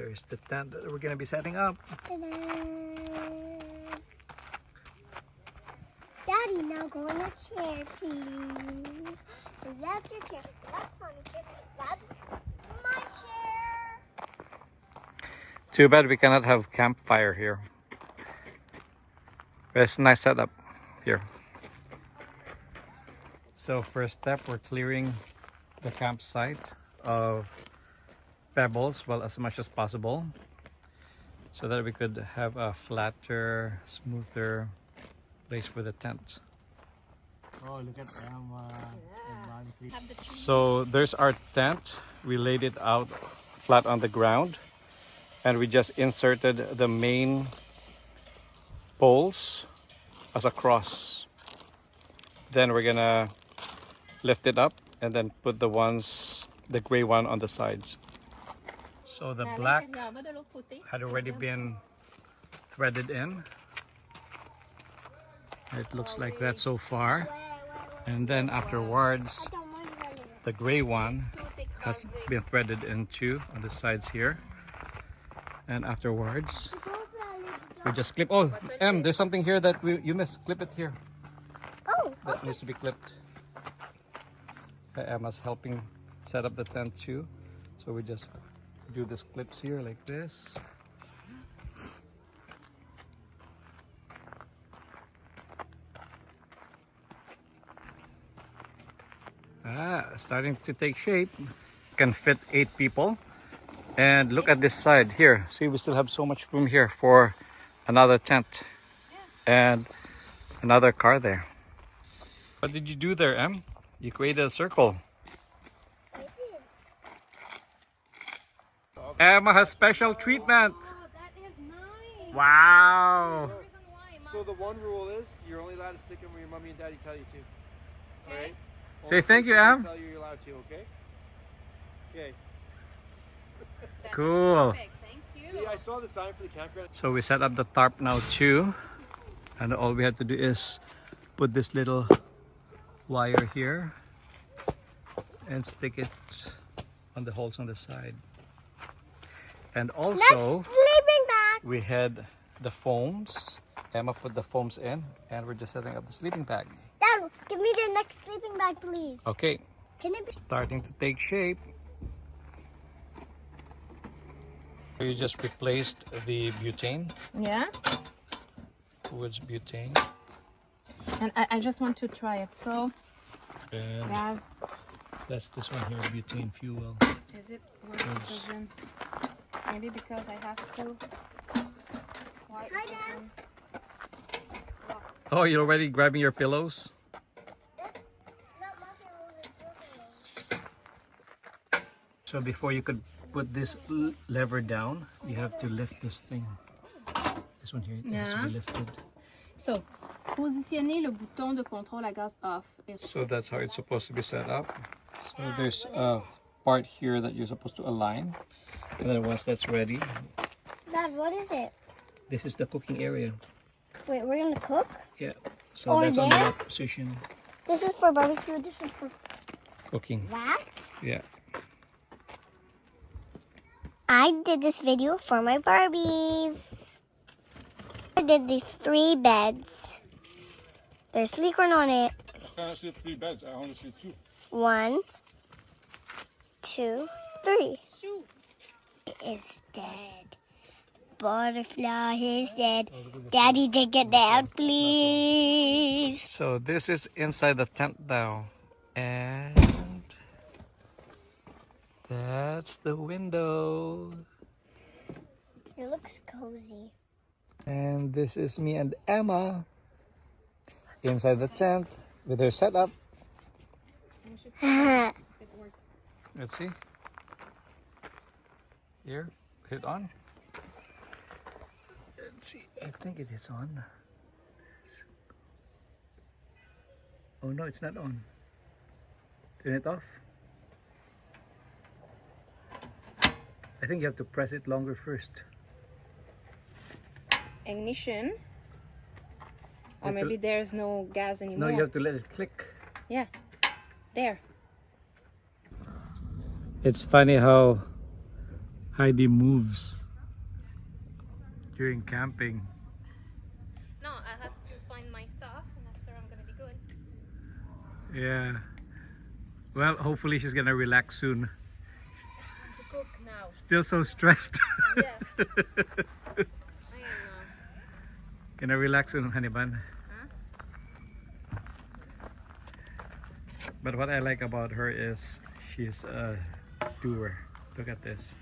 there's the tent that we're gonna be setting up. Daddy, now go in the chair, please. That's your chair. That's not a chair. That's my chair. Too bad we cannot have campfire here. It's a nice setup here. So first step, we're clearing the campsite of pebbles, well, as much as possible, so that we could have a flatter, smoother place for the tent. Oh, look at Kalma. So there's our tent. We laid it out flat on the ground, and we just inserted the main poles as a cross. Then we're gonna lift it up and then put the gray one on the sides. So the black had already been threaded in. It looks like that so far. And then afterwards, the gray one has been threaded in too on the sides here. And afterwards, we just clip. Oh, Em, there's something here that you missed. Clip it here. Oh, That needs to be clipped. Emma's helping set up the tent too. So we just do these clips here like this. Starting to take shape. Can fit 8 people. And look at this side here. See, we still have so much room here for another tent and another car there. What did you do there, Em? You created a circle. I did. Emma has special treatment. Oh, that is nice. Wow. So the one rule is you're only allowed to stick them when your mommy and daddy tell you to. Alright? Say thank you, Em. Tell you you're allowed to, okay? Okay. Cool. Perfect. Thank you. See, I saw the sign for the campground. So we set up the tarp now too. And all we have to do is put this little wire here and stick it on the holes on the side. And also, Sleeping bag. we had the foams. Emma put the foams in, and we're just setting up the sleeping bag. Dad, give me the next sleeping bag, please. Okay, Can it be? starting to take shape. You just replaced the butane Yeah. towards butane. And I just want to try it. So, And guys, that's this one here, butane fuel. is it working? Maybe because I have to. Why it Hi, Dad. doesn't- Oh, you're already grabbing your pillows? Not my pillow, it's your pillow. So before you could put this lever down, you have to lift this thing. This one here, it has to Yeah. be lifted. So, positionnez le bouton de contrôle à gaz off. So that's how it's supposed to be set up. So there's a part here that you're supposed to align. And then once that's ready, Dad, what is it? this is the cooking area. Wait, we're gonna cook? Yeah. So Or that's on the there? right position. This is for barbecue, this is for Cooking. that? Yeah. I did this video for my Barbies. I did these 3 beds. There's silicone on it. I can't sleep 3 beds. I only sleep 2. 1, 2, 3. Shoot. It is dead. Butterfly is dead. Daddy, take it down, please. So this is inside the tent now. And that's the window. It looks cozy. And this is me and Emma inside the tent with her setup. Let's see. Here, is it on? Let's see. I think it is on. Oh no, it's not on. Turn it off. I think you have to press it longer first. Ignition. Or have to- maybe there's no gas No, anymore. you have to let it click. Yeah. There. It's funny how Heidi moves during camping. No, I have to find my stuff and after I'm gonna be good. Yeah. Well, hopefully she's gonna relax soon. I have to cook now. Still so stressed. Yes. I am now. Gonna relax soon, honey bun. Huh? But what I like about her is she's a doer. Look at this.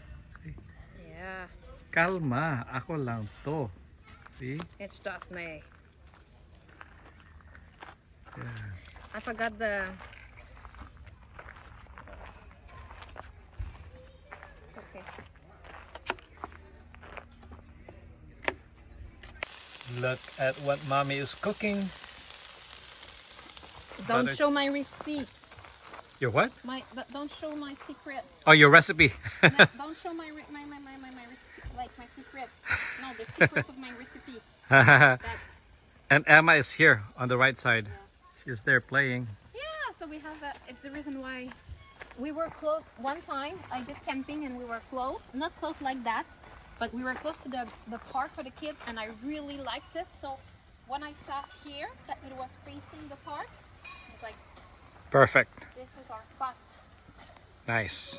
See? Yeah. Kalma, ako lang to. See? It's just me. Yeah. I forgot the... It's okay. Look at what mommy is cooking. Don't Butter- show my receipt. Your what? Don't show my secret. Oh, your recipe. No, don't show my recipe, like my secrets. No, the secrets of my recipe. That, And Emma is here on the right side. She's there playing. yeah, so we have it's the reason why we were close one time. I did camping and we were close, not close like that, but we were close to the park for the kids, and I really liked it. So when I sat here, that it was facing the park, it's like, Perfect. this is our spot. Nice.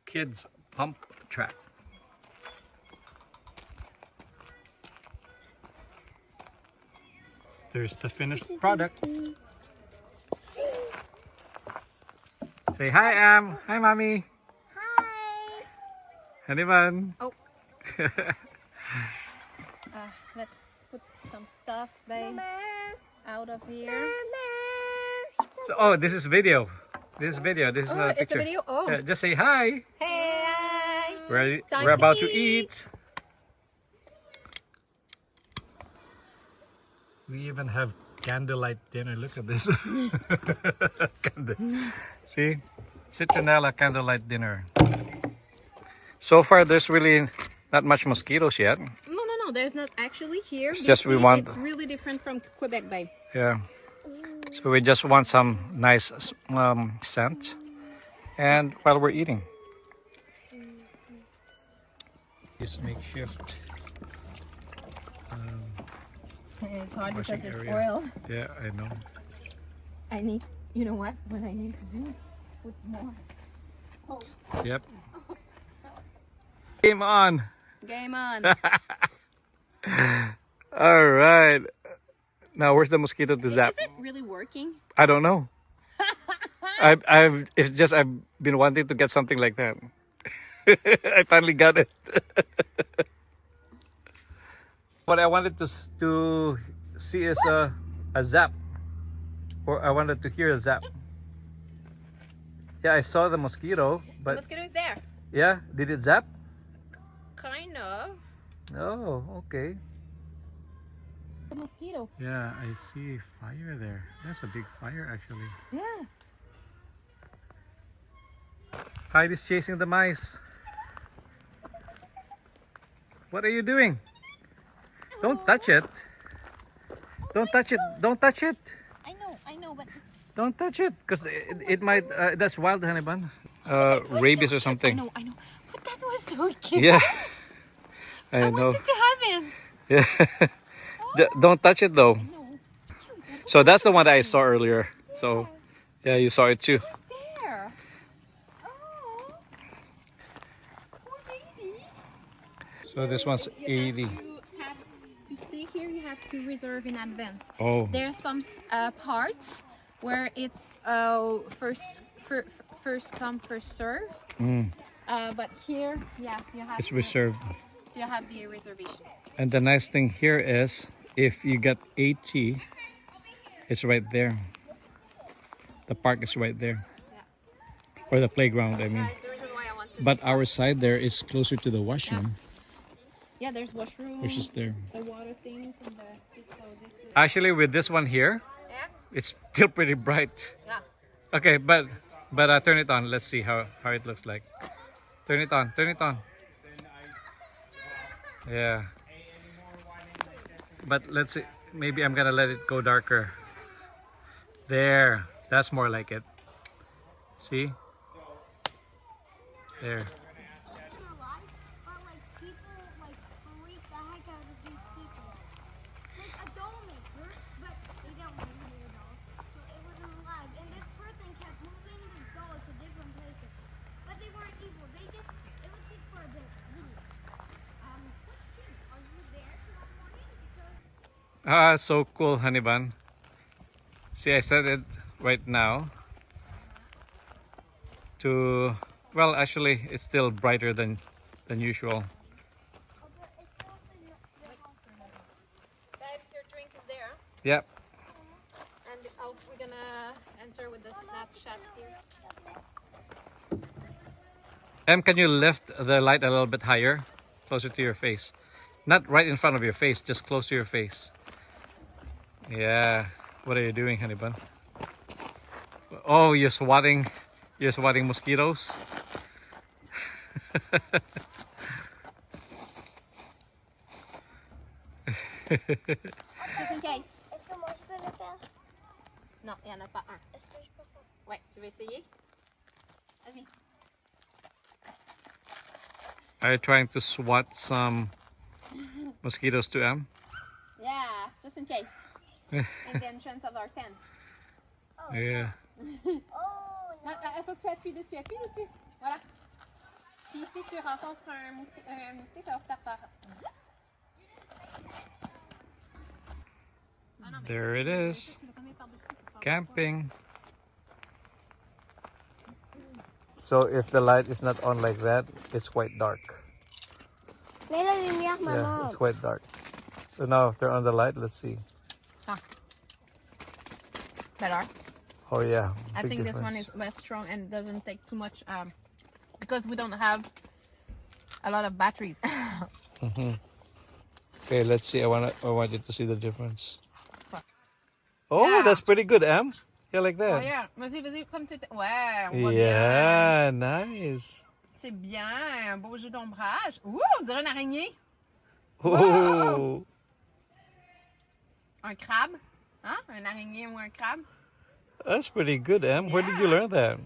Kids pump track. There's the finished product. Say hi, Am. Hi, mommy. Hi. Honey bun. Oh. Let's put some stuff, babe, out of here. So, oh, this is video. This is video. This is not a It's a picture. video. Oh. Yeah, just say hi. Hey. We're Time we're to about to eat. eat. We even have candlelight dinner. Look at this. See? Citronella candlelight dinner. So far, there's really not much mosquitoes yet. No. There's not actually here. It's You just we see, want- It's really different from Quebec, babe. Yeah. So we just want some nice scent. And while we're eating. This makeshift. It's hard Washing because it's area. oil. Yeah, I know. I need, you know what I need to do? Put more. Oh, Yep. Game on. game on. All right. Now, where's the mosquito to Is zap? it really working? I don't know. It's just I've been wanting to get something like that. I finally got it. What I wanted to see is a zap, or I wanted to hear a zap. Yeah, I saw the mosquito, The but mosquito is there. yeah, did it zap? Kind of. Oh, okay. The mosquito. Yeah, I see fire there. That's a big fire, actually. Yeah. Heidi's chasing the mice. What are you doing? Don't touch it. Don't touch it. Don't touch it. I know, but Don't touch it, because it might. That's wild, honey bun. Rabies or something. I know. But that was so cute. Yeah. I I know. wanted to have it. Yeah. Don't touch it though. No. So that's the one that I saw earlier. So yeah, you saw it too. There. Oh. Poor baby. So this one's 80. To stay here, you have to reserve in advance. Oh. There are some parts where it's first come first serve. Mm, But here, yeah, it's reserved. you have the reservation. And the nice thing here is, if you get 80, it's right there. The park is right there. Yeah. Or the playground, I mean. That's the reason why I want to. But our side there is closer to the washroom, Yeah, there's washroom. which is there. The water thing from the. So this is, Actually, with this one here, yeah. it's still pretty bright. Yeah. Okay, but turn it on. Let's see how it looks like. Turn it on. Turn it on. Yeah. But let's see. Maybe I'm gonna let it go darker. There. That's more like it. See? There. But like people like freak the heck out of these people. Like a doll maker, but they don't want to be a doll. So it wasn't alive. And this person kept moving the doll to different places. But they weren't evil. It was just for a bit. Question, are you there tomorrow morning? Because So cool, honey bun. See, I set it right now to, well, actually, it's still brighter than usual. Babe, your drink is there. Yep. And we're gonna enter with the Snapchat here. Can you lift the light a little bit higher, closer to your face? Not right in front of your face, just close to your face. Yeah. What are you doing, honey bun? Oh, you're swatting mosquitoes. Just in case. est-ce que moi je peux le faire? Non, il n'y en a pas un. Est-ce que je peux faire? Ouais, tu veux essayer? Vas-y. Are you trying to swat some mosquitoes to M? Yeah, just in case. In the entrance of our tent. Yeah. Oh, Non, il faut que tu appuies dessus. Appuie dessus. Voilà. Puis si tu rencontres un moustique, ça va faire faire. Ah non, mais There it is. tu le remets par-dessus pour faire Camping. So if the light is not on like that, it's quite dark. mets la lumière, Yeah, maman. it's quite dark. So now if turn on the light, let's see. better. Oh yeah, I big think this one difference. is less strong and doesn't take too much because we don't have a lot of batteries. Okay, let's see. I want you to see the difference. What? Oh, Yeah. that's pretty good, Em. Yeah, like Oh that. yeah, vas-y, comme tu étais. Ouais, on voit bien. Yeah, nice. C'est bien, un beau jeu d'ombrage. Ouh, on dirait une araignée. Oh, Un crabe. Hein? Un araignée ou un crabe. that's pretty good, Em. Where did you learn that?